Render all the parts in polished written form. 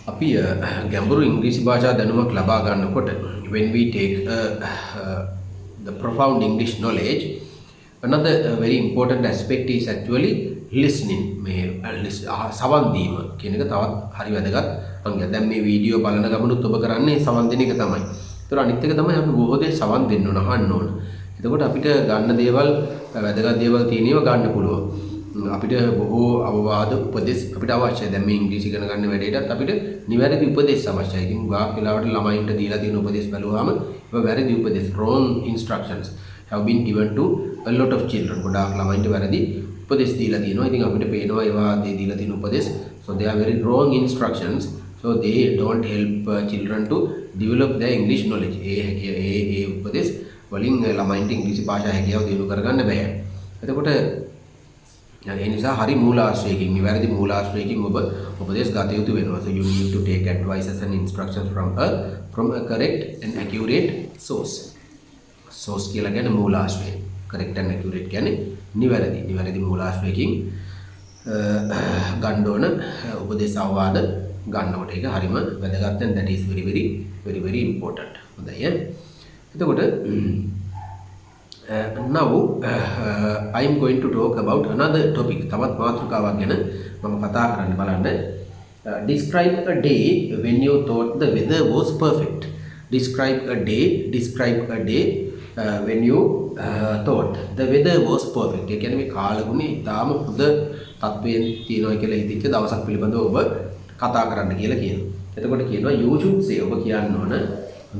අපි ගැඹුරු ඉංග්‍රීසි භාෂා දැනුමක් ලබා ගන්නකොට when we take the profound English knowledge, another very important aspect is actually listening. මේ සවන් දීම කියන එක තවත් හරි වැදගත් අංගයක්. දැන් මේ වීඩියෝ බලන ගමනුත් ඔබ කරන්නේ සවන් දෙන එක තමයි. ඒතර අනිත් එක තමයි අපි බොහෝ දේ සවන් දෙන්න ඕන, අහන්න ඕන. එතකොට අපිට ගන්න දේවල් වැදගත් දේවල් තියෙනවා ගන්න පුළුවන්. අපිට බොහෝ අවවාද උපදෙස් අපිට අවශ්‍යයි. දැන් මේ ඉංග්‍රීසි ඉගෙන ගන්න වැඩේටත් අපිට නිවැරදි උපදෙස් අවශ්‍යයි. ඉතින් ගාක් වෙලාවට ළමයින්ට දීලා තියෙන උපදෙස් බලුවාම ඒවා වැරදි උපදෙස්, wrong instructions have been given to a lot of children. ගොඩාක් ළමයින්ට වැරදි උපදෙස් දීලා තියෙනවා. ඉතින් අපිට පේනවා ඒවා දීලා තියෙන උපදෙස්, so they are very wrong instructions, so they don't help children to develop their English knowledge. ඒ උපදෙස් වලින් ළමයින්ට ඉංග්‍රීසි භාෂා හැකියාව දියුණු කරගන්න බෑ. එතකොට ඒ නිසා හරි මූලාශ්‍රයකින්, නිවැරදි මූලාශ්‍රයකින් ඔබ උපදෙස් ගත යුතු වෙනවා. So you need to take advices and instructions from a correct and accurate source. source කියලා කියන්නේ මූලාශ්‍රය. correct and accurate කියන්නේ නිවැරදි මූලාශ්‍රයකින් ගන්න ඕන උපදෙස් අවවාද ගන්නකොට ඒක හරිම වැදගත්. and that is very important. හොඳයි. එතකොට now I am going to talk about another topic. තවත් මාතෘකාවක් ගැන මම කතා කරන්න බලන්න. Describe a day when you thought the weather was perfect. Describe a day when you thought the weather was perfect. ඒ කියන්නේ මේ කාලගුණය ඉතාම හොඳ තත්වයෙන් තියෙනවා කියලා හිතච්ච දවසක් පිළිබඳව ඔබ කතා කරන්න කියලා කියනවා. එතකොට කියනවා you should say, ඔබ කියන්න ඕන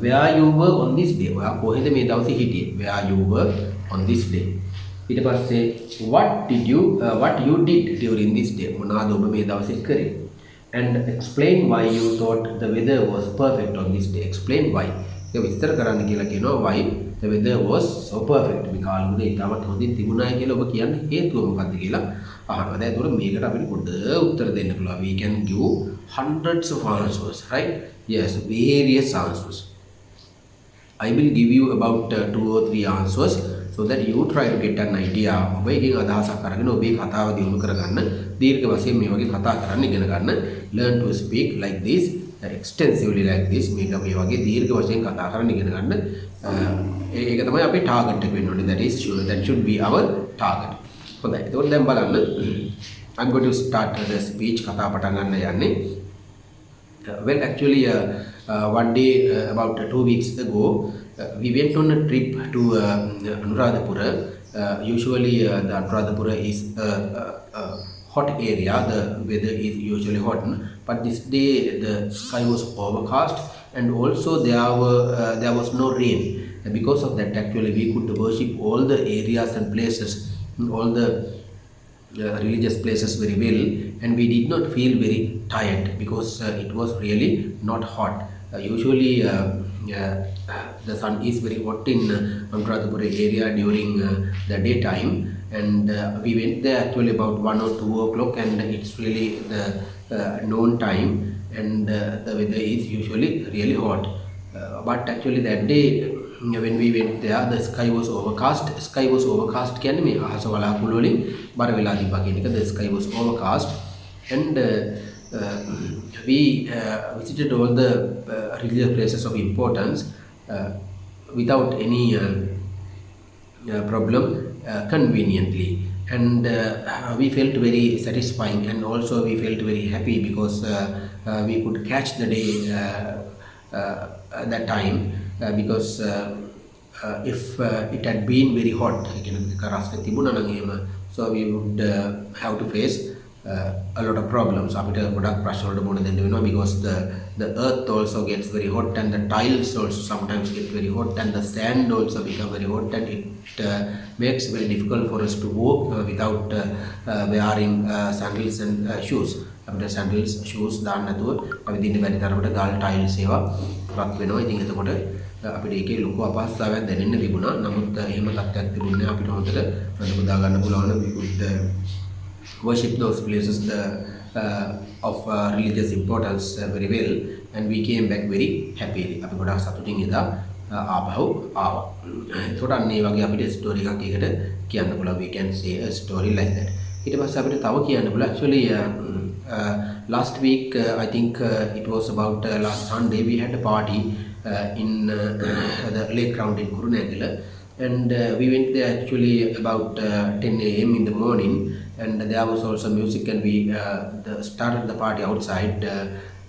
where you were on this day. ඔයා කොහෙද මේ දවසේ හිටියේ? where you were on this day. ඊට පස්සේ what you did during this day. මොනවාද ඔබ මේ දවසේ කරේ? and explain why you thought the weather was perfect on this day. explain why. ඒක විස්තර කරන්න කියලා කියනවා why the weather was so perfect. මේ කාලෙ ඉතාමත් හොඳින් තිබුණායි කියලා ඔබ කියන්නේ හේතුව මොකක්ද කියලා අහනවා. දැන් ඒතකොට මේකට අපිට පොඩ්ඩ උත්තර දෙන්න පුළුවන්. we can give hundreds of answers, right? yes, various answers. I will give you about 2 or 3 answers so that you try to get an idea. ඔබ එකකින් අදහසක් අරගෙන ඔබේ කතාව දියුණු කරගන්න, දීර්ඝ වශයෙන් මේ වගේ කතා කරන්න ඉගෙන ගන්න. learn to speak like this, extensively like this. මේක මේ වගේ දීර්ඝ වශයෙන් කතා කරන්න ඉගෙන ගන්න. ඒක තමයි අපේ ටාගට් එක වෙන්න ඕනේ. that should be our target. හොඳයි. ඒකෝට දැන් බලන්න. I'm going to start the speech. කතා පටන් ගන්න යන්නේ. Well, actually, one day about 2 weeks ago, we went on a trip to Anuradhapura. Usually, the Anuradhapura is a hot area. The weather is usually hot, but this day the sky was overcast, and also there was no rain. And because of that, actually, we could worship all the areas and places, all the religious places very well, and we did not feel very tired because it was really not hot. Usually the sun is very hot in Anuradhapura area during the daytime, and we went there actually about 1 or 2 o'clock, and it's really the noon time, and the weather is usually really hot. But actually that day when we went there, the sky was overcast. කියන්නේ මේ අහස වලාකුළු වලින් බර වෙලා තිබ්බා කියන එක. The sky was overcast, and we visited all the religious places of importance without any problem, conveniently, and we felt very satisfying, and also we felt very happy because we could catch the day that time, because if it had been very hot, so we would have to face a lot of problems. අපිට ගොඩක් ප්‍රශ්න වලට මුහුණ දෙන්න වෙනවා, because the earth also gets very hot, and the tiles also sometimes get very hot, and the sand also become very hot, and it makes very difficult for us to walk without wearing sandals and shoes. අපිට sandals shoes දාන්න නැතුව අපි දින්න බැරි තරමට ගල් tiles ඒවා රත් වෙනවා. ඉතින් එතකොට අපිට ඒකේ ලොකු අපහසුතාවයක් දැනෙන්න තිබුණා. නමුත් එහෙම තත්ත්වයක් තිබුණේ නැහැ. අපිට හොඳට ප්‍රතිපදා ගන්න පුළුවන්. we could worship those places of religious importance very well, and we came back very happily. අපි ගොඩාක් සතුටින් එදා ආපහු ආවා. ඒකට අන්න ඒ වගේ අපිට ස්ටෝරි එකක් එකට කියන්න පුළුවන්. we can say a story like that. ඊට පස්සේ අපිට තව කියන්න පුළුවන් actually last week I think it was about last Sunday we had a party in the lake ground in Kurunegala, and we went there actually about 10 a.m. in the morning, and there was also music, and we started the party outside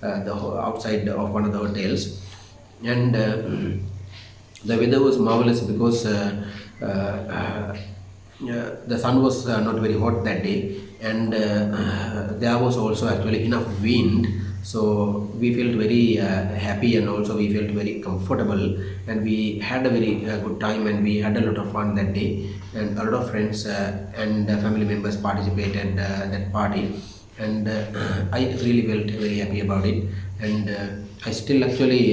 outside of one of the hotels, and the weather was marvelous because the sun was not very hot that day, and there was also actually enough wind, so we felt very happy, and also we felt very comfortable, and we had a very good time, and we had a lot of fun that day, and a lot of friends and family members participated that party, and I really felt very happy about it, and I still actually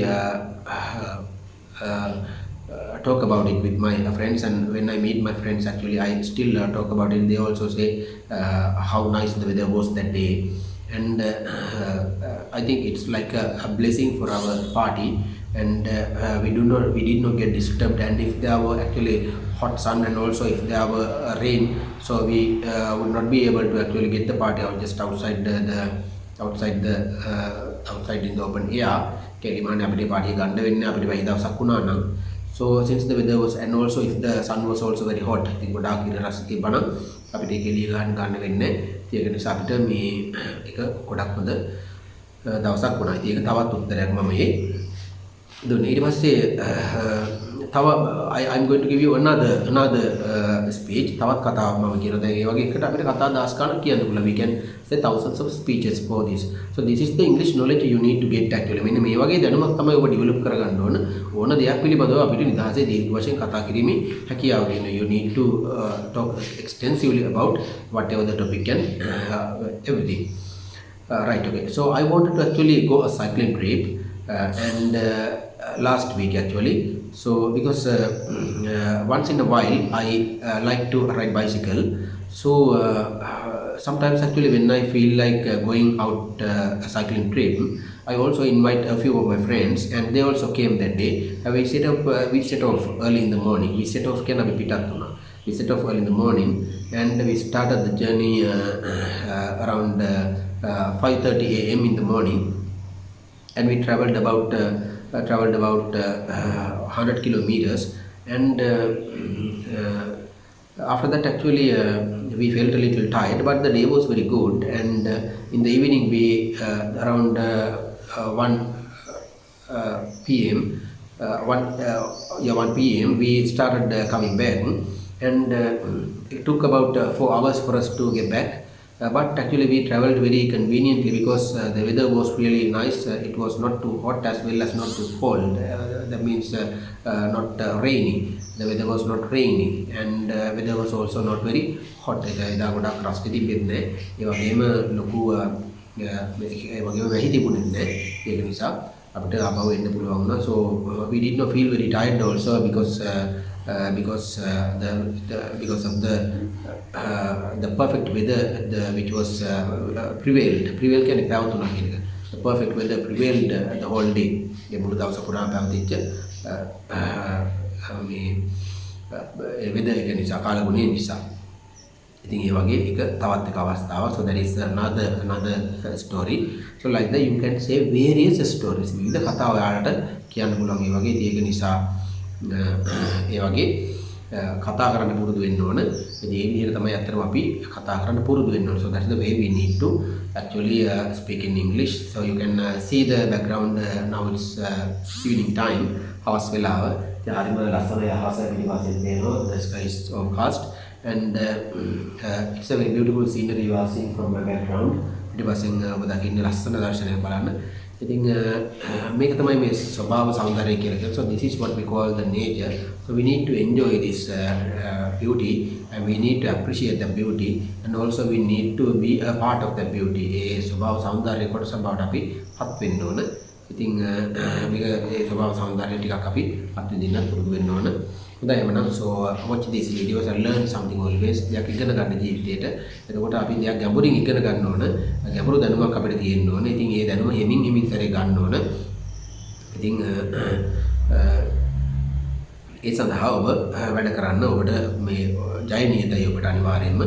talk about it with my friends, and when I meet my friends actually I still talk about it. They also say how nice the weather was that day, and I think it's like a blessing for our party, and we did not get disturbed, and if there were actually hot sun and also if there were rain, so we would not be able to actually get the party out just outside outside in the open air. කෙලිමානේ අපිට පාටිය ගන්න වෙන්නේ අපිට වෙයි දවසක් වුණා නම්. So since the weather was, and also if the sun was also very hot, ඉතින් ගොඩාක් ඉර රස තිබ්බනම් අපිට ඒක එළිය ගන්න වෙන්නේ. ඒක නිසා අපිට මේ එක ගොඩක් හොඳ දවසක් වුණා. ඉතින් ඒක තවත් උත්තරයක් මම මේ දුන්නේ. ඊට පස්සේ තව I'm going to give you another speech. තවත් කතාවක් මම කියනවා. දැන් ඒ වගේ එකට අපිට කතා 10 ගණන් කියන්න පුළුවන්. We can say thousands of speeches for this. So this is the English knowledge you need to get actually. මෙන්න මේ වගේ දැනුමක් තමයි ඔබ ඩෙවලොප් කරගන්න ඕන දෙයක් පිළිබඳව අපිට නිදහසේ දීර්ඝ වශයෙන් කතා කිරීමේ හැකියාව තියෙනවා. You need to talk extensively about whatever the topic and everything. Right, okay. So I wanted to actually go a cycling trip and last week actually. So because once in a while I like to ride bicycle. So sometimes actually when I feel like going out a cycling trip, I also invite a few of my friends, and they also came that day. We set off early in the morning. We set off early in the morning, and we started the journey around 5:30 a.m. in the morning, and we traveled about 100 kilometers, and after that actually we felt a little tired, but the day was very good, and in the evening we around 1 p.m. 1 p.m. we started coming back, and it took about 4 hours for us to get back. But actually we traveled very conveniently because the weather was really nice. It was not too hot as well as not too cold. That means not rainy. The weather was not rainy, and weather was also not very hot. එදා ගොඩක් රස්නේ තිබෙන්නේ. ඒ වගේම ලොකු ඒ වගේම වැහි තිබුණේ නැහැ. ඒක නිසා අපිට ආපහු එන්න පුළුවන් වුණා. So we did not feel very tired also because of the perfect weather which was prevail කියන්නේ පැවතුණා කියන එක. The perfect weather prevailed the whole day. ඒ මුළු දවස පුරා පැවතිච්ච මේ weather එක නිසා කාලගුණය නිසා. ඉතින් ඒ වගේ එක තවත් එක අවස්ථාවක්. So that is another story. So like that you can say various stories. විවිධ කතා ඔයාලට කියන්න පුළුවන්. ඒ වගේ ඒක නිසා ඒ වගේ කතා කරන්න පුරුදු වෙන්න ඕන. ඒ විදිහට තමයි අත්‍තරම අපි කතා කරන්න පුරුදු වෙන්න ඕන. So that's the way we need to actually speak in English. So you can see the background. Now it's evening time. හවස් වෙලාව. ඉතින් හරිම ලස්සන යහස පිළිවාසයෙන් දෙනවා. The sky is overcast, and it's a very beautiful scenery you are seeing from my background. පිටිපස්සෙන් ඔබ දකින්නේ ලස්සන දර්ශනයක් බලන්න. ඉතින් මේක තමයි මේ ස්වභාව සෞන්දර්යය කියලා කියන්නේ. So this is what we call the nature. So we need to enjoy this beauty, and we need to appreciate the beauty, and also we need to be a part of the beauty. ඒ ස්වභාව සෞන්දර්ය කොටස බවට අපි පත් වෙන්න ඕන. ඉතින් මේක ඒ ස්වභාව සෞන්දර්ය ටිකක් අපි අත්විඳින්න පුරුදු වෙන්න ඕන. හොඳයි එහෙනම් so watch these videos and learn something always. දෙයක් ඉගෙන ගන්න ජීවිතේට. එතකොට අපි දෙයක් ගැඹුරින් ඉගෙන ගන්න ඕන. ගැඹුරු දැනුමක් අපිට තියෙන්න ඕන. ඉතින් ඒ දැනුම හිමින් කරේ ගන්න ඕන. ඉතින් ඒ සඳහා ඔබ වැඩ කරන්න ඔබට මේ ජය නියතයි ඔබට අනිවාර්යයෙන්ම.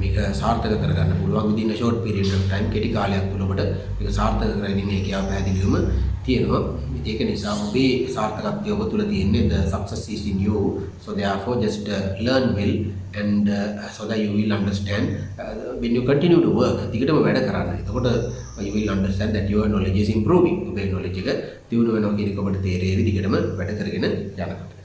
මේක සාර්ථක කරගන්න පුළුවන් within a short period of time කෙටි කාලයක් තුළ ඔබට මේක සාර්ථක කරගැනීමේ හැකියාව පැහැදිලිවම තියෙනවා. ඒක නිසා ඔබේ සාර්ථකත්වය ඔබ තුළ තියෙන්නේ the success is in you. So therefore just learn well and so that you will understand when you continue to work දිගටම වැඩ කරන්න. එතකොට you will understand that your knowledge is improving. ඔබේ knowledge එක දියුණු වෙනවා කියන එක ඔබට තේරෙවි දිගටම වැඩ කරගෙන යනකොට.